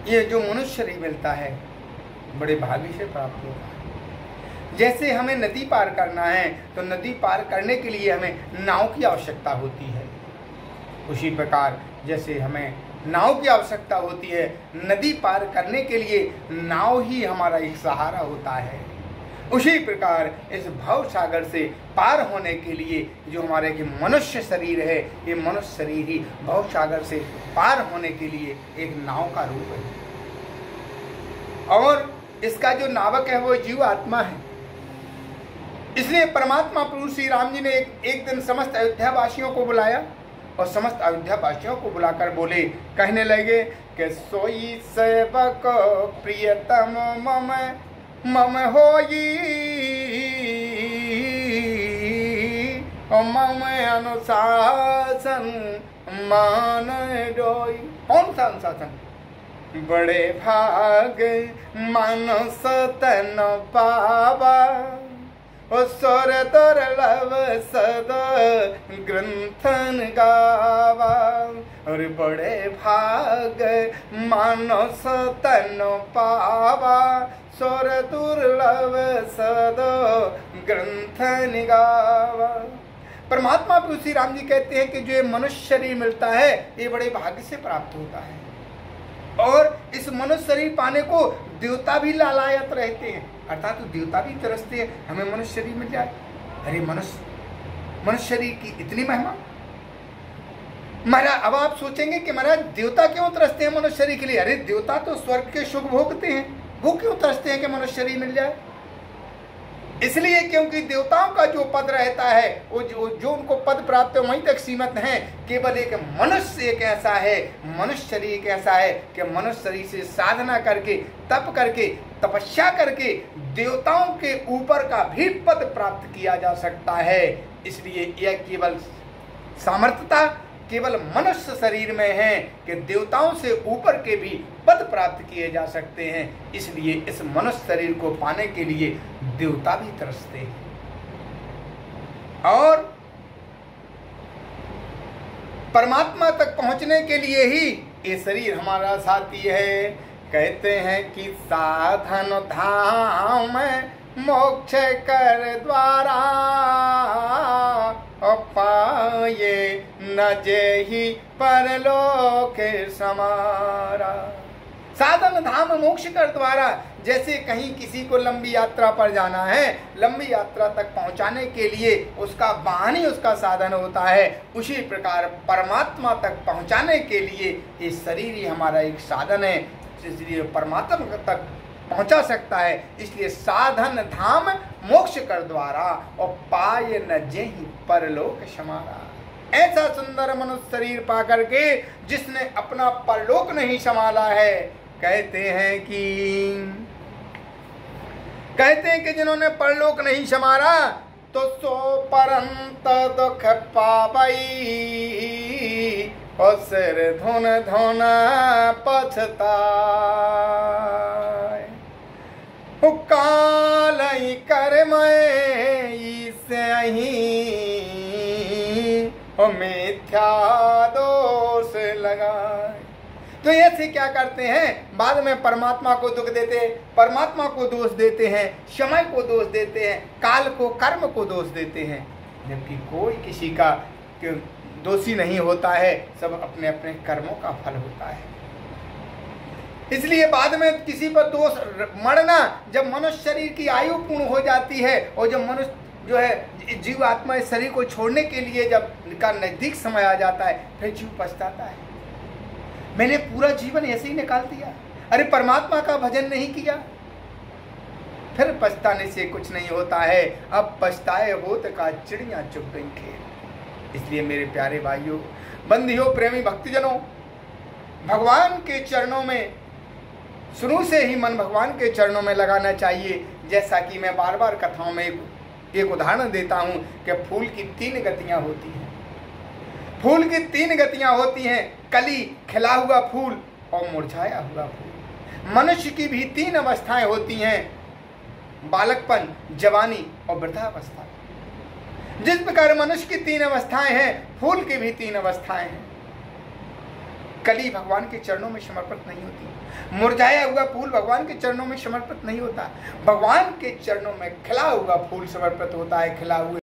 ये जो मनुष्य शरीर मिलता है बड़े भाग्य से प्राप्त होता है। जैसे हमें नदी पार करना है तो नदी पार करने के लिए हमें नाव की आवश्यकता होती है, उसी प्रकार जैसे हमें नाव की आवश्यकता होती है, नदी पार करने के लिए नाव ही हमारा एक सहारा होता है। उसी प्रकार इस भव सागर से पार होने के लिए जो हमारे की मनुष्य शरीर है, ये मनुष्य शरीर ही भव सागर से पार होने के लिए एक नाव का रूप है। और इसका जो नावक है वो जीव आत्मा है। इसलिए परमात्मा प्रभु श्री राम जी ने एक दिन समस्त अयोध्या वासियों को बुलाया और समस्त अयोध्या वासियों को बुलाकर बोले, कहने लगे कि सोई सेवक प्रियतम मम मम होई और मम अनुशासन मान डोई। कौन सा अनुशासन? बड़े भाग मानस तन पावा और स्वर दुर्लभ सद ग्रंथन गावा। और बड़े भाग मानस तन पावा स्वर दुर्लभ सद ग्रंथन गावा। परमात्मा प्रभु श्री राम जी कहते हैं कि जो ये मनुष्य शरीर मिलता है ये बड़े भाग्य से प्राप्त होता है। और इस मनुष्य शरीर पाने को देवता भी लालायत रहते हैं, अर्थात तो देवता भी तरसते हैं हमें मनुष्य शरीर मिल जाए। अरे मनुष्य शरीर की इतनी महिमा। महाराज अब आप सोचेंगे कि महाराज देवता क्यों तरसते हैं मनुष्य शरीर के लिए? अरे देवता तो स्वर्ग के सुख भोगते हैं, वो क्यों तरसते हैं कि मनुष्य शरीर मिल जाए? इसलिए क्योंकि देवताओं का जो पद रहता है वो जो उनको पद प्राप्त है वहीं तक सीमित है। केवल एक मनुष्य एक ऐसा है, मनुष्य शरीर एक ऐसा है कि मनुष्य शरीर से साधना करके, तप करके, तपस्या करके देवताओं के ऊपर का भी पद प्राप्त किया जा सकता है। इसलिए यह केवल सामर्थ्यता केवल मनुष्य शरीर में है कि देवताओं से ऊपर के भी पद प्राप्त किए जा सकते हैं। इसलिए इस मनुष्य शरीर को पाने के लिए देवता भी तरसते हैं। और परमात्मा तक पहुंचने के लिए ही ये शरीर हमारा साथी है। कहते हैं कि साधन धाम मोक्ष कर द्वारा पाए न जेहि परलोक समारा। साधन धाम मोक्ष कर द्वारा, जैसे कहीं किसी को लंबी यात्रा पर जाना है, लंबी यात्रा तक पहुंचाने के लिए उसका वाहन ही उसका साधन होता है, उसी प्रकार परमात्मा तक पहुंचाने के लिए ये शरीर ही हमारा एक साधन है। इसलिए परमात्मा तक पहुंचा सकता है। इसलिए साधन धाम मोक्ष कर द्वारा और पाए न जेहि परलोक समारा। ऐसा सुंदर मनुष्य शरीर पा करके जिसने अपना परलोक नहीं संभाला है, कहते हैं कि जिन्होंने परलोक नहीं संभाला तो सो परंत दुख पावई और सिर धुन धुन पछताए। कालई कर मिथ्या दोष लगाए। तो ऐसे क्या करते हैं, बाद में परमात्मा को दुख देते हैं, परमात्मा को दोष देते हैं, समय को दोष देते हैं, काल को, कर्म को दोष देते हैं, जबकि कोई किसी का दोषी नहीं होता है, सब अपने अपने कर्मों का फल होता है। इसलिए बाद में किसी पर दोष मरना, जब मनुष्य शरीर की आयु पूर्ण हो जाती है और जब मनुष्य जो है जीव आत्मा इस शरीर को छोड़ने के लिए जब का नजदीक समय आ जाता है, फिर जीव पछताता है, मैंने पूरा जीवन ऐसे ही निकाल दिया, अरे परमात्मा का भजन नहीं किया। फिर पछताने से कुछ नहीं होता है, अब पछताए होत का चिड़िया चुग गई खेल। इसलिए मेरे प्यारे भाइयों, बंधियों, प्रेमी भक्तजनों, भगवान के चरणों में शुरू से ही मन भगवान के चरणों में लगाना चाहिए। जैसा कि मैं बार बार कथाओं में एक उदाहरण देता हूँ कि फूल की 3 गतियाँ होती हैं। फूल की 3 गतियाँ होती हैं, कली, खिला हुआ फूल और मुरझाया हुआ फूल। मनुष्य की भी 3 अवस्थाएं होती हैं, बालकपन, जवानी और वृद्धावस्था। जिस प्रकार मनुष्य की 3 अवस्थाएं हैं, फूल की भी 3 अवस्थाएं हैं। कली भगवान के चरणों में समर्पित नहीं होती, मुरझाया हुआ फूल भगवान के चरणों में समर्पित नहीं होता, भगवान के चरणों में खिला हुआ फूल समर्पित होता है। खिला हुए